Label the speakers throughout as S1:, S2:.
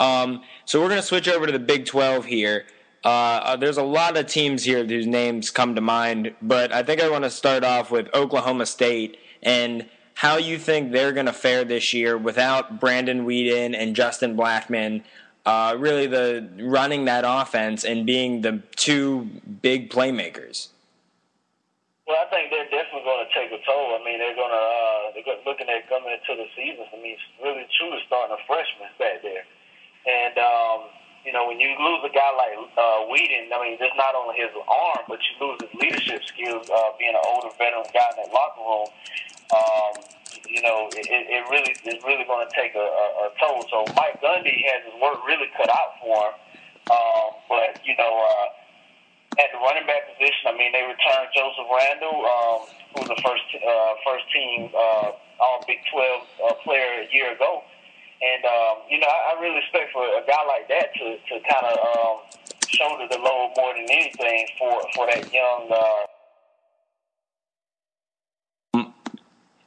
S1: So we're going to switch over to the Big 12 here. There's a lot of teams here whose names come to mind, but I think I want to start off with Oklahoma State and how you think they're going to fare this year without Brandon Weeden and Justin Blackman really running that offense and being the two big playmakers.
S2: Well, I think they're definitely going to take a toll. I mean, they're looking at coming into the season. I mean, it's really truly starting a freshman back there. And, when you lose a guy like Weeden, I mean, it's not only his arm, but you lose his leadership skills, being an older veteran guy in that locker room. It's really going to take a toll. So Mike Gundy has his work really cut out for him. At the running back position, I mean, they returned Joseph Randall, who was the first team All Big 12 player a year ago. And, I really expect for a guy like that to kind of shoulder the load more than anything for that young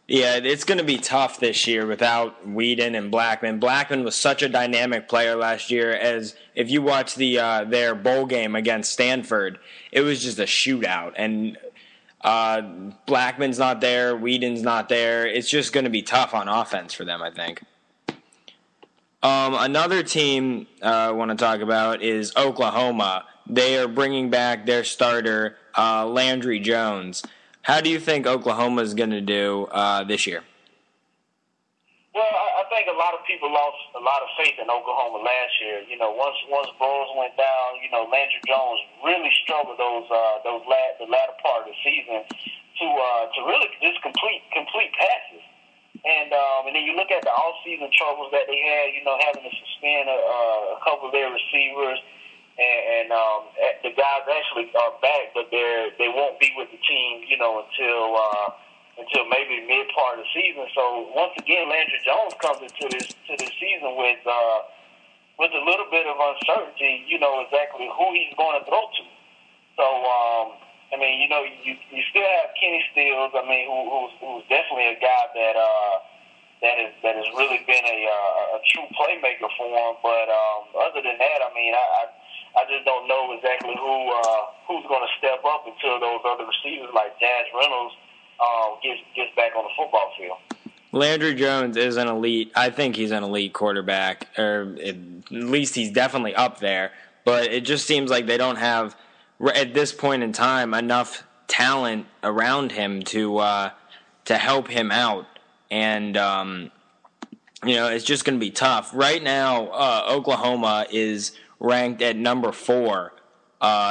S1: Yeah, it's going to be tough this year without Weeden and Blackman. Blackman was such a dynamic player last year. As if you watch their bowl game against Stanford, it was just a shootout. And Blackman's not there, Weeden's not there. It's just going to be tough on offense for them, I think. Another team I want to talk about is Oklahoma. They are bringing back their starter, Landry Jones. How do you think Oklahoma is going to do this year?
S2: Well, I think a lot of people lost a lot of faith in Oklahoma last year. Once Burrows went down, Landry Jones really struggled the latter part of the season to really just complete passes. And then you look at the off-season troubles that they had, having to suspend a couple of their receivers. And the guys actually are back, but they won't be with the team, until maybe mid part of the season. So once again, Landry Jones comes into this season with a little bit of uncertainty, exactly who he's going to throw to. So you still have Kenny Stills, who's definitely a guy that has really been a true playmaker for him. But other than that, I just don't know exactly who's going to step up until those other receivers like Jazz Reynolds gets back on the football field.
S1: Landry Jones is an elite. I think he's an elite quarterback, or at least he's definitely up there. But it just seems like they don't have, at this point in time, enough talent around him to help him out, and it's just going to be tough. Right now, Oklahoma is ranked at number 4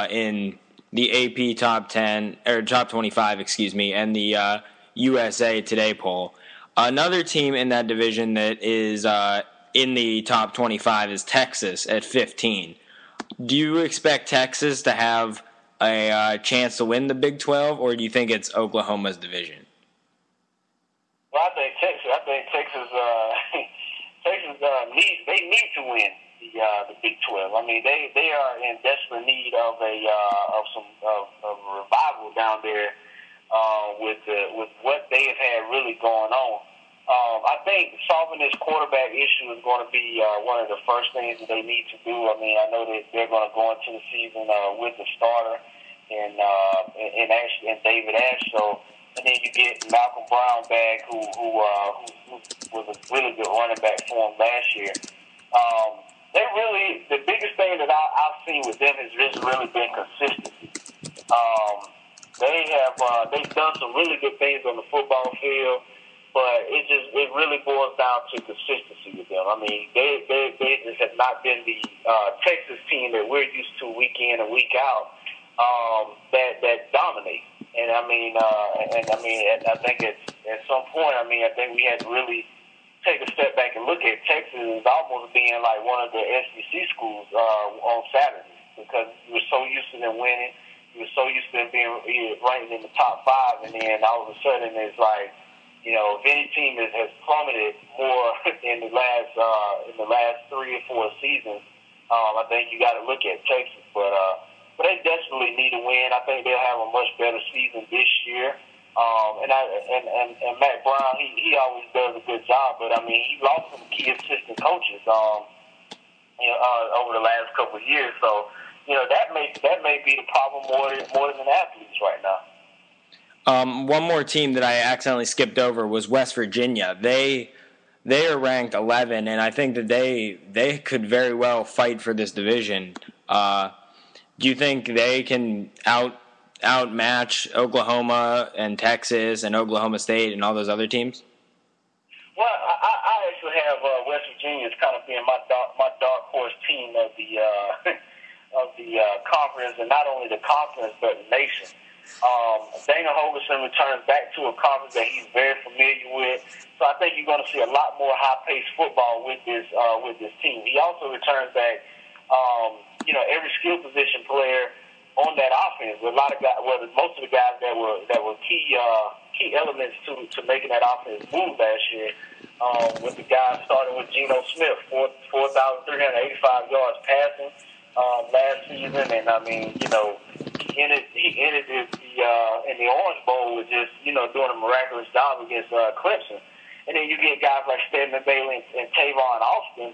S1: in the AP top 10 or top 25, and the USA Today poll. Another team in that division that is in the top 25 is Texas at 15. Do you expect Texas to have a chance to win the Big 12, or do you think it's Oklahoma's division?
S2: Well, I think Texas need to win the Big 12. I mean, they are in desperate need of a revival down there with what they have had really going on. I think solving this quarterback issue is going to be one of the first things that they need to do. I mean, I know that they're going to go into the season with the starter and David Ash. So, and then you get Malcolm Brown back, who was a really good running back for them last year. The biggest thing that I've seen with them has just really been consistency. They've done some really good things on the football field, but it really boils down to consistency with them. I mean, they just have not been the Texas team that we're used to week in and week out that dominate. And I think at some point, I think we had to really take a step back and look at Texas as almost being like one of the SEC schools on Saturday, because we were so used to them winning. We were so used to them being ranked in the top 5, and then all of a sudden it's like, if any team has plummeted more in the last 3 or 4 seasons, I think you got to look at Texas. But they desperately need to win. I think they'll have a much better season this year. And Matt Brown, he always does a good job. But I mean, he lost some key assistant coaches. over the last couple of years. So, that may be the problem more than athletes right now.
S1: One more team that I accidentally skipped over was West Virginia. They are ranked 11, and I think that they could very well fight for this division. Do you think they can outmatch Oklahoma and Texas and Oklahoma State and all those other teams?
S2: Well, I actually have West Virginia as kind of being my dark horse team of the conference, and not only the conference but the nation. Dana Holgorsen returns back to a conference that he's very familiar with, so I think you're going to see a lot more high-paced football with this team. He also returns back, every skill position player on that offense. A lot of guys, most of the guys that were key elements to making that offense move last year. With the guys starting with Geno Smith, 4,385 yards passing last season, and I mean, he ended in the Orange Bowl with just doing a miraculous job against Clemson. And then you get guys like Stedman Bailey and Tavon Austin,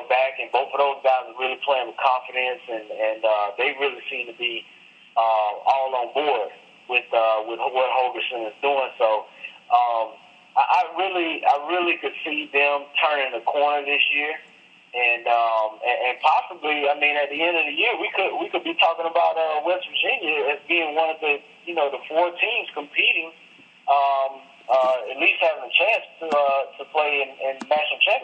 S2: back, and both of those guys are really playing with confidence, and they really seem to be all on board with what Holgorsen is doing. So I really could see them turning the corner this year, and possibly, I mean, at the end of the year, we could be talking about West Virginia as being one of the the four teams competing, at least having a chance to play in national championship.